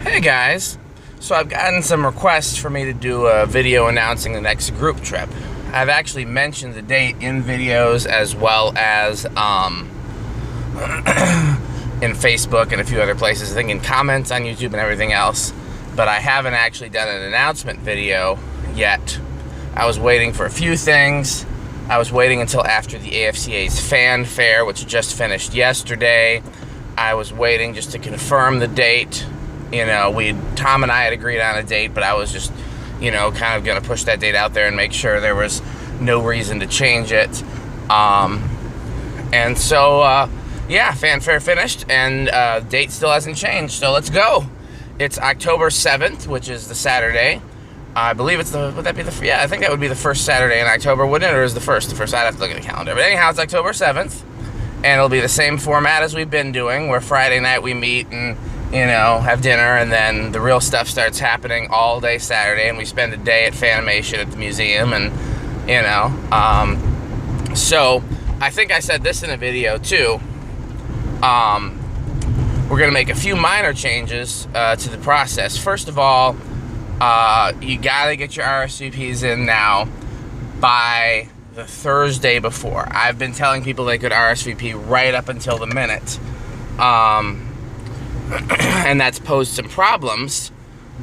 Hey guys, so I've gotten some requests for me to do a video announcing the next group trip. I've actually mentioned the date in videos as well as in Facebook and a few other places, I think in comments on YouTube and everything else, but I haven't actually done an announcement video yet. I was waiting for a few things. I was waiting until after the AFCA's fan fair, which just finished yesterday. I was waiting just to confirm the date. You know, Tom and I had agreed on a date, but I was just, kind of going to push that date out there and make sure there was no reason to change it. And so, fanfare finished, and date still hasn't changed, so let's go. It's October 7th, which is the Saturday. I believe it's I think that would be the first Saturday in October, wouldn't it, or is the first? I'd have to look at the calendar. But anyhow, it's October 7th, and it'll be the same format as we've been doing, where Friday night we meet and have dinner, and then the real stuff starts happening all day Saturday, and we spend a day at Fanimation at the museum, and, so I think I said this in a video, too. We're going to make a few minor changes to the process. First of all, you got to get your RSVPs in now by the Thursday before. I've been telling people they could RSVP right up until the minute. And that's posed some problems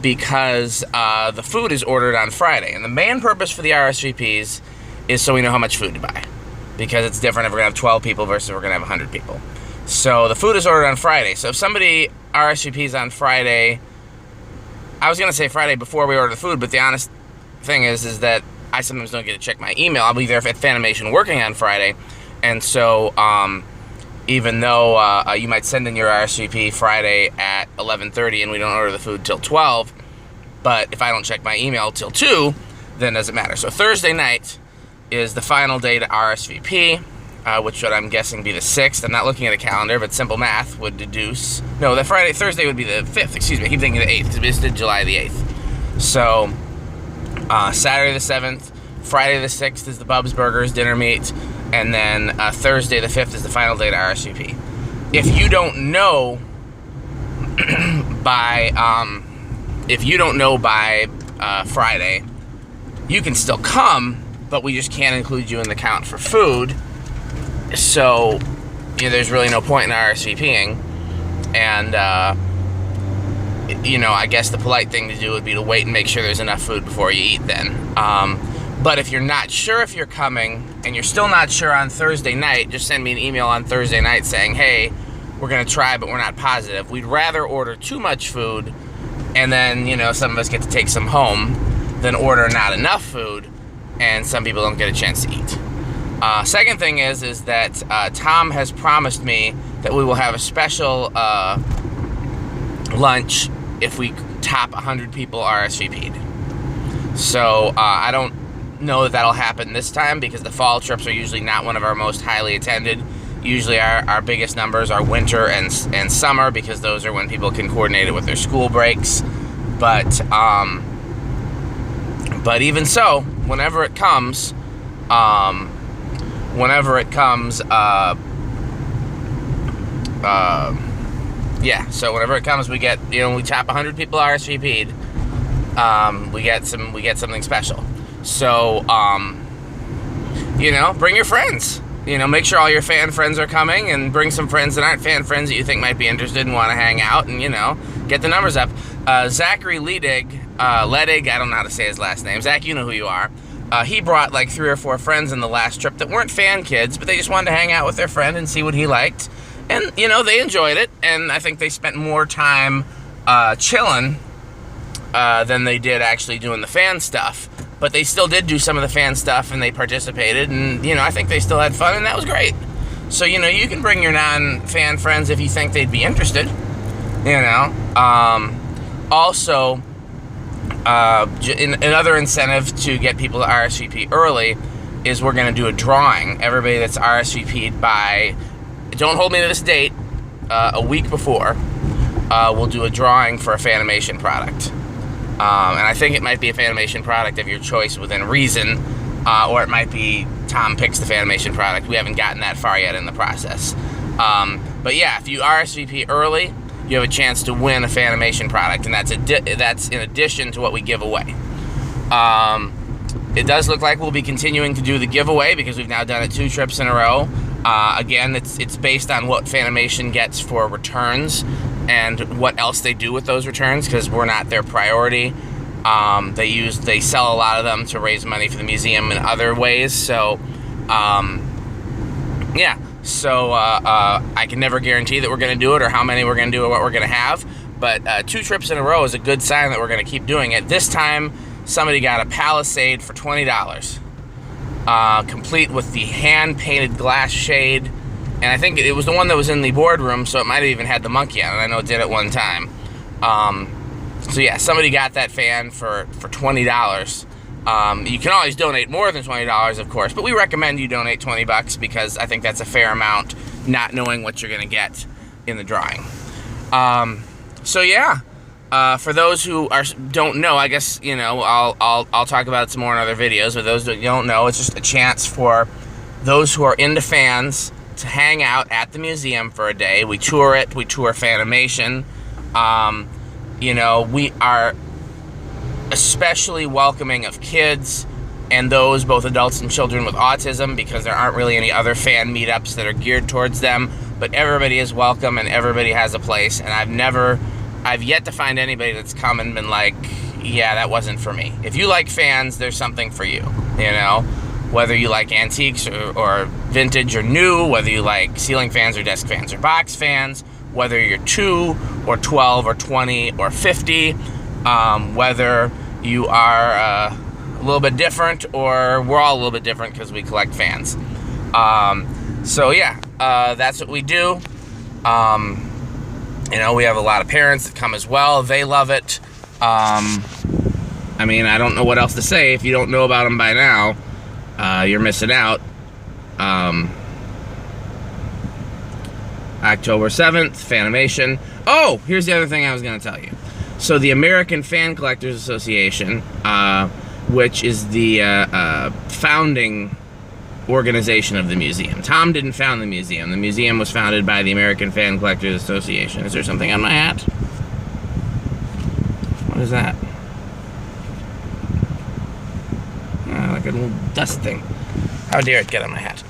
because the food is ordered on Friday. And the main purpose for the RSVPs is so we know how much food to buy. Because it's different if we're going to have 12 people versus if we're going to have 100 people. So the food is ordered on Friday. So if somebody RSVPs on Friday, I was going to say Friday before we order the food, but the honest thing is that I sometimes don't get to check my email. I'll be there at Fanimation working on Friday. And so, even though you might send in your RSVP Friday at 11:30 and we don't order the food till 12, but if I don't check my email till 2, then it doesn't matter. So Thursday night is the final day to RSVP, which would, I'm guessing, be the 6th. I'm not looking at a calendar, but simple math would deduce... No, Thursday would be the 5th, excuse me. I keep thinking the 8th, because we just did July the 8th. So, Saturday the 7th, Friday the 6th is the Bub's Burgers dinner meet, and then Thursday the 5th is the final day to RSVP. If you don't know by Friday, you can still come, but we just can't include you in the count for food. So, there's really no point in RSVPing. And, I guess the polite thing to do would be to wait and make sure there's enough food before you eat then. But if you're not sure if you're coming, and you're still not sure on Thursday night, just send me an email on Thursday night saying, hey, we're going to try, but we're not positive. We'd rather order too much food, and then, some of us get to take some home, than order not enough food, and some people don't get a chance to eat. Second thing is that Tom has promised me that we will have a special lunch if we top 100 people RSVP'd. So I don't know that that'll happen this time because the fall trips are usually not one of our most highly attended. Usually our biggest numbers are winter and summer because those are when people can coordinate it with their school breaks. But even so, whenever it comes, so whenever it comes, we get, we top 100 people RSVP'd, we get something special. So, bring your friends. Make sure all your fan friends are coming, and bring some friends that aren't fan friends that you think might be interested and want to hang out, and, get the numbers up. Zachary Ledig, I don't know how to say his last name. Zach, you know who you are. He brought like 3 or 4 friends in the last trip that weren't fan kids, but they just wanted to hang out with their friend and see what he liked. And, they enjoyed it, and I think they spent more time chilling than they did actually doing the fan stuff. But they still did do some of the fan stuff, and they participated, and, I think they still had fun, and that was great. So, you can bring your non-fan friends if you think they'd be interested, Also, another incentive to get people to RSVP early is we're going to do a drawing. Everybody that's RSVP'd by, don't hold me to this date, a week before, we'll do a drawing for a Fanimation product. And I think it might be a Fanimation product of your choice within reason, or it might be Tom picks the Fanimation product. We haven't gotten that far yet in the process. But yeah, if you RSVP early, you have a chance to win a Fanimation product, and that's in addition to what we give away. It does look like we'll be continuing to do the giveaway because we've now done it 2 trips in a row. Again, it's based on what Fanimation gets for returns and what else they do with those returns, because we're not their priority. They sell a lot of them to raise money for the museum in other ways. So, yeah. So I can never guarantee that we're going to do it or how many we're going to do or what we're going to have. But 2 trips in a row is a good sign that we're going to keep doing it. This time, somebody got a Palisade for $20, complete with the hand-painted glass shade. And I think it was the one that was in the boardroom, so it might have even had the monkey on it. I know it did at one time. So yeah, somebody got that fan for $20. You can always donate more than $20, of course, but we recommend you donate $20 because I think that's a fair amount, not knowing what you're going to get in the drawing. So yeah, for those who don't know, I guess, you know, I'll talk about it some more in other videos. But those that don't know, it's just a chance for those who are into fans to hang out at the museum for a day. We tour it. We tour Fanimation. You know, we are especially welcoming of kids and those, both adults and children, with autism, because there aren't really any other fan meetups that are geared towards them. But everybody is welcome and everybody has a place. And I've yet to find anybody that's come and been like, yeah, that wasn't for me. If you like fans, there's something for you, you know? Whether you like antiques or vintage or new, whether you like ceiling fans or desk fans or box fans, whether you're 2 or 12 or 20 or 50, whether you are a little bit different, or we're all a little bit different because we collect fans. So yeah, that's what we do. You know, we have a lot of parents that come as well. They love it. I mean, I don't know what else to say. If you don't know about them by now, you're missing out. October 7th, Fanimation. Oh, here's the other thing I was going to tell you. So the American Fan Collectors Association, which is the founding organization of the museum. Tom didn't found the museum. The museum was founded by the American Fan Collectors Association. Is there something on my hat? What is that? Like a little dust thing. How dare it get on my hat?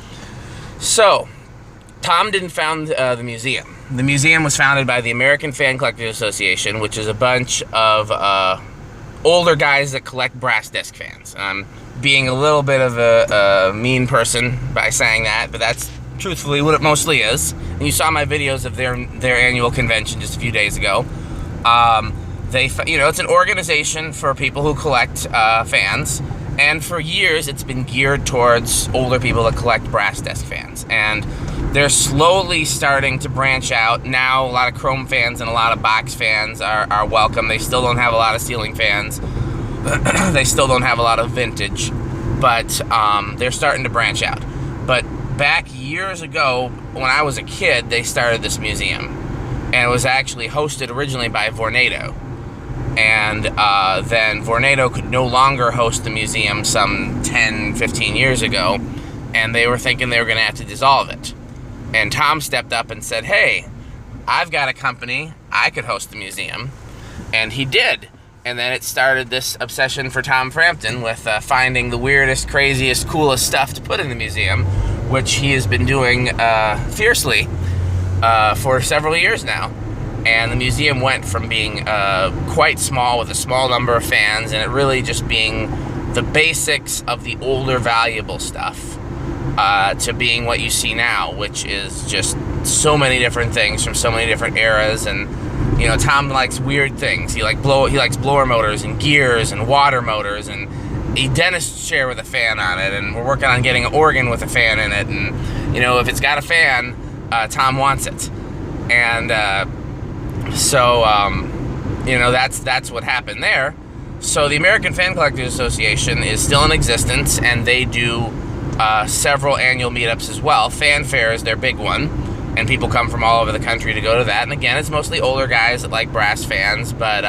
So, Tom didn't found the museum. The museum was founded by the American Fan Collectors Association, which is a bunch of older guys that collect brass disc fans. Being a little bit of a mean person by saying that, but that's truthfully what it mostly is. And you saw my videos of their annual convention just a few days ago. You know, it's an organization for people who collect fans. And for years, it's been geared towards older people that collect brass disc fans. And they're slowly starting to branch out. Now, a lot of chrome fans and a lot of box fans are welcome. They still don't have a lot of ceiling fans. They still don't have a lot of vintage. But they're starting to branch out. But back years ago, when I was a kid, they started this museum. And it was actually hosted originally by Vornado. And then Vornado could no longer host the museum some 10, 15 years ago, and they were thinking they were going to have to dissolve it. And Tom stepped up and said, hey, I've got a company, I could host the museum. And he did. And then it started this obsession for Tom Frampton with finding the weirdest, craziest, coolest stuff to put in the museum, which he has been doing fiercely for several years now. And the museum went from being quite small with a small number of fans, and it really just being the basics of the older valuable stuff, to being what you see now, which is just so many different things from so many different eras. And you know, Tom likes weird things. He likes blower motors and gears and water motors, and a dentist chair with a fan on it. And we're working on getting an organ with a fan in it. And you know, if it's got a fan, Tom wants it. And so, you know, that's what happened there. So the American Fan Collectors Association is still in existence, and they do several annual meetups as well. Fan Fair is their big one, and people come from all over the country to go to that. And again, it's mostly older guys that like brass fans, but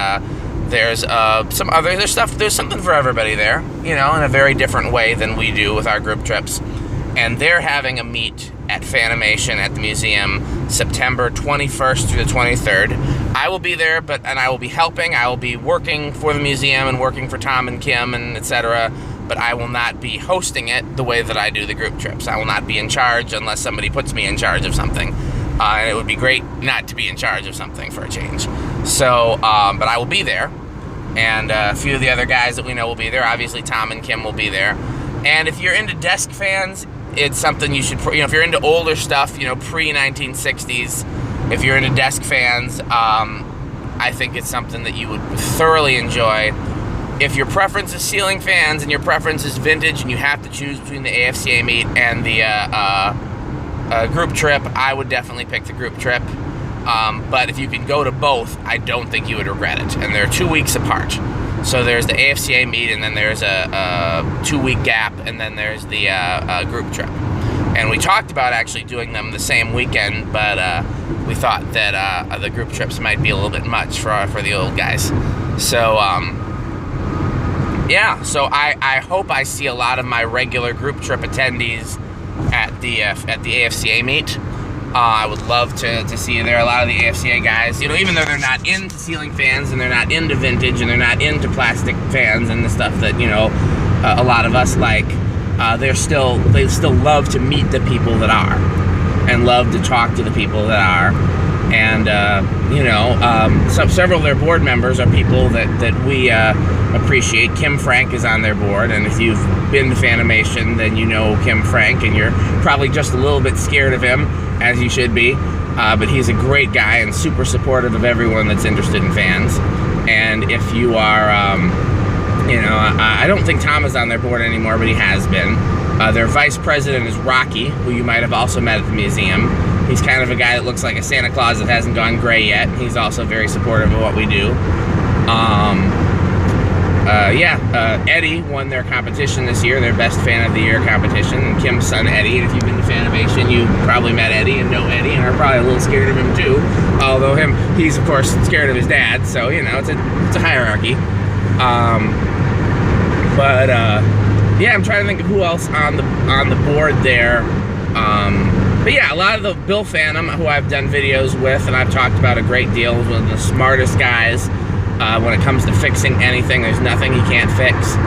there's some other there's something for everybody there, you know, in a very different way than we do with our group trips. And they're having a meet at Fanimation at the museum, September 21st through the 23rd. I will be there, and I will be helping. I will be working for the museum and working for Tom and Kim and etc., but I will not be hosting it the way that I do the group trips. I will not be in charge unless somebody puts me in charge of something. And it would be great not to be in charge of something for a change. So, but I will be there. And a few of the other guys that we know will be there. Obviously, Tom and Kim will be there. And if you're into desk fans, it's something you should, if you're into older stuff, pre-1960s, if you're into desk fans, I think it's something that you would thoroughly enjoy. If your preference is ceiling fans and your preference is vintage and you have to choose between the AFCA meet and the group trip, I would definitely pick the group trip. But if you can go to both, I don't think you would regret it. And they're 2 weeks apart. So there's the AFCA meet, and then there's a 2-week gap, and then there's the group trip. And we talked about actually doing them the same weekend, but we thought that the group trips might be a little bit much for the old guys. So, yeah, so I hope I see a lot of my regular group trip attendees at the AFCA meet. I would love to see you there. A lot of the AFCA guys, even though they're not into ceiling fans and they're not into vintage and they're not into plastic fans and the stuff that a lot of us like, they still love to meet the people that are, and love to talk to the people that are. And several of their board members are people that we appreciate. Kim Frank is on their board, and if you've been to Fanimation, then you know Kim Frank, and you're probably just a little bit scared of him, as you should be. But he's a great guy and super supportive of everyone that's interested in fans. And if you are, I don't think Tom is on their board anymore, but he has been. Their vice president is Rocky, who you might have also met at the museum. He's kind of a guy that looks like a Santa Claus that hasn't gone gray yet. He's also very supportive of what we do. Eddie won their competition this year, their Best Fan of the Year competition, and Kim's son Eddie. And if you've been to Fanimation, you probably met Eddie and know Eddie and are probably a little scared of him too. Although he's of course scared of his dad, so it's a hierarchy. I'm trying to think of who else on the board there. But yeah, a lot of the Bill Fanum, who I've done videos with and I've talked about a great deal, is one of the smartest guys when it comes to fixing anything. There's nothing he can't fix.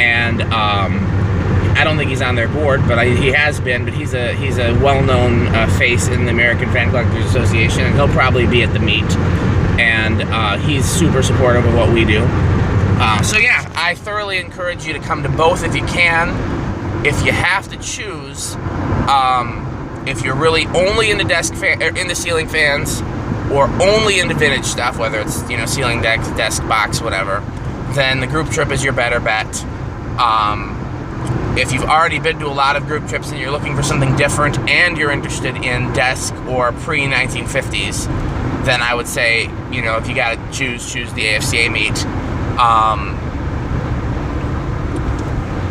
And I don't think he's on their board, but he has been. But he's a well-known face in the American Fan Collectors Association, and he'll probably be at the meet. And he's super supportive of what we do. So yeah, I thoroughly encourage you to come to both if you can. If you have to choose, if you're really only into into ceiling fans, or only into vintage stuff, whether it's ceiling decks, desk box, whatever, then the group trip is your better bet. If you've already been to a lot of group trips and you're looking for something different and you're interested in desk or pre-1950s, then I would say, if you gotta choose the AFCA meet.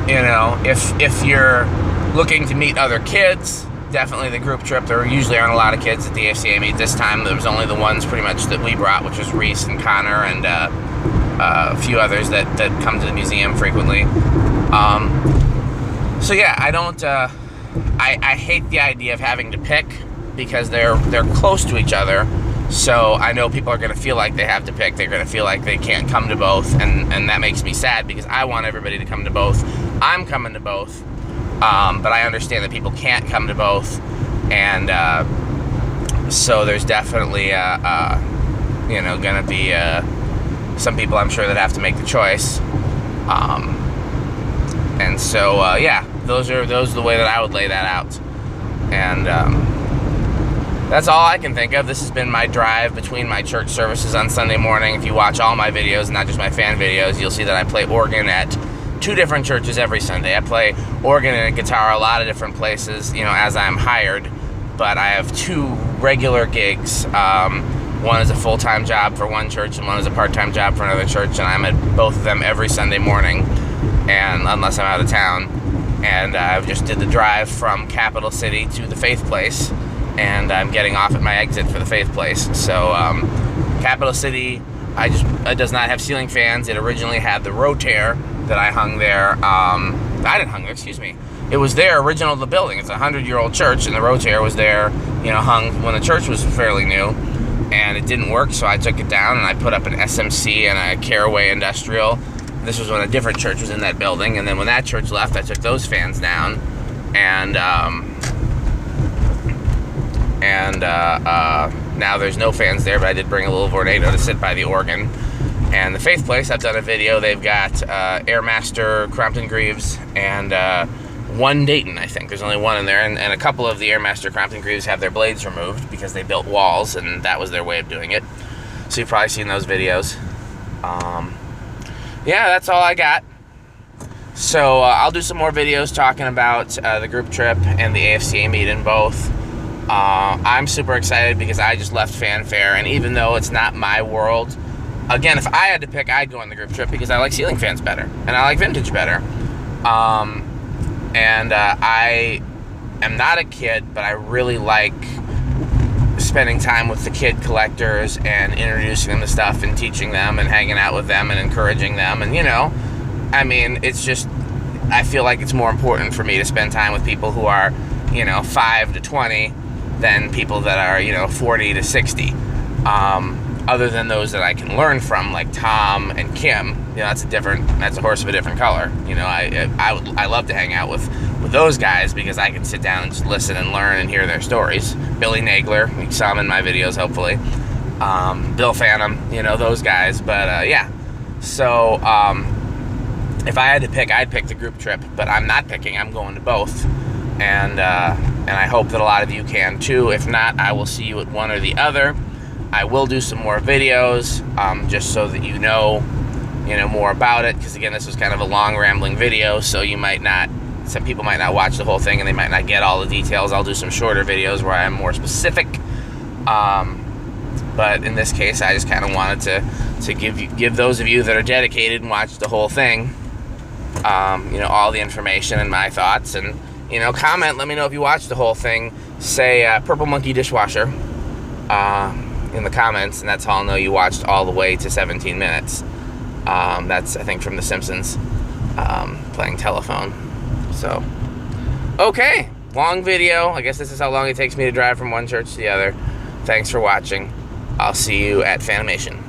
If you're looking to meet other kids, definitely the group trip. There usually aren't a lot of kids at the AFCA meet. This time there was only the ones pretty much that we brought, which was Reese and Connor and a few others that come to the museum frequently. So yeah, I don't. I hate the idea of having to pick because they're close to each other. So I know people are going to feel like they have to pick. They're going to feel like they can't come to both, and that makes me sad because I want everybody to come to both. I'm coming to both, but I understand that people can't come to both, and so there's definitely going to be some people I'm sure that have to make the choice. And so those are the way that I would lay that out, and that's all I can think of. This has been my drive between my church services on Sunday morning. If you watch all my videos, not just my fan videos, you'll see that I play organ at 2 different churches every Sunday. I play organ and guitar a lot of different places, as I'm hired, but I have 2 regular gigs. One is a full-time job for one church and one is a part-time job for another church, and I'm at both of them every Sunday morning, and unless I'm out of town. And I just did the drive from Capital City to the Faith Place, and I'm getting off at my exit for the Faith Place. So Capital City, it does not have ceiling fans. It originally had the Rotaire that I hung there. I didn't hung there, excuse me. it was there original to the building. It's a 100-year-old church, and the rotator was there, hung when the church was fairly new, and it didn't work, so I took it down and I put up an SMC and a Caraway Industrial. This was when a different church was in that building, and then when that church left, I took those fans down, and now there's no fans there, but I did bring a little Vornado to sit by the organ. And the Faith Place, I've done a video. They've got Airmaster Crompton Greaves and one Dayton, I think. There's only one in there, and a couple of the Airmaster Crompton Greaves have their blades removed because they built walls, and that was their way of doing it. So you've probably seen those videos. Yeah, that's all I got. So I'll do some more videos talking about the group trip and the AFCA meeting both. I'm super excited because I just left Fanfare, and even though it's not my world, again, if I had to pick, I'd go on the group trip because I like ceiling fans better, and I like vintage better. I am not a kid, but I really like spending time with the kid collectors and introducing them to stuff and teaching them and hanging out with them and encouraging them. And, it's just, I feel like it's more important for me to spend time with people who are, 5 to 20 than people that are, 40 to 60. Other than those that I can learn from, like Tom and Kim, that's a horse of a different color. I love to hang out with those guys because I can sit down and just listen and learn and hear their stories. Billy Nagler, you saw him in my videos, hopefully. Bill Phantom, those guys. But yeah, so if I had to pick, I'd pick the group trip, but I'm not picking. I'm going to both, and I hope that a lot of you can too. If not, I will see you at one or the other. I will do some more videos, just so that you know more about it, because again, this was kind of a long rambling video, so some people might not watch the whole thing and they might not get all the details. I'll do some shorter videos where I'm more specific, but in this case, I just kind of wanted to give those of you that are dedicated and watch the whole thing, all the information and my thoughts, and comment, let me know if you watched the whole thing. Say Purple Monkey Dishwasher in the comments, and that's how I'll know you watched all the way to 17 minutes. That's, I think, from The Simpsons, playing telephone. So, okay, long video. I guess this is how long it takes me to drive from one church to the other. Thanks for watching. I'll see you at Fanimation.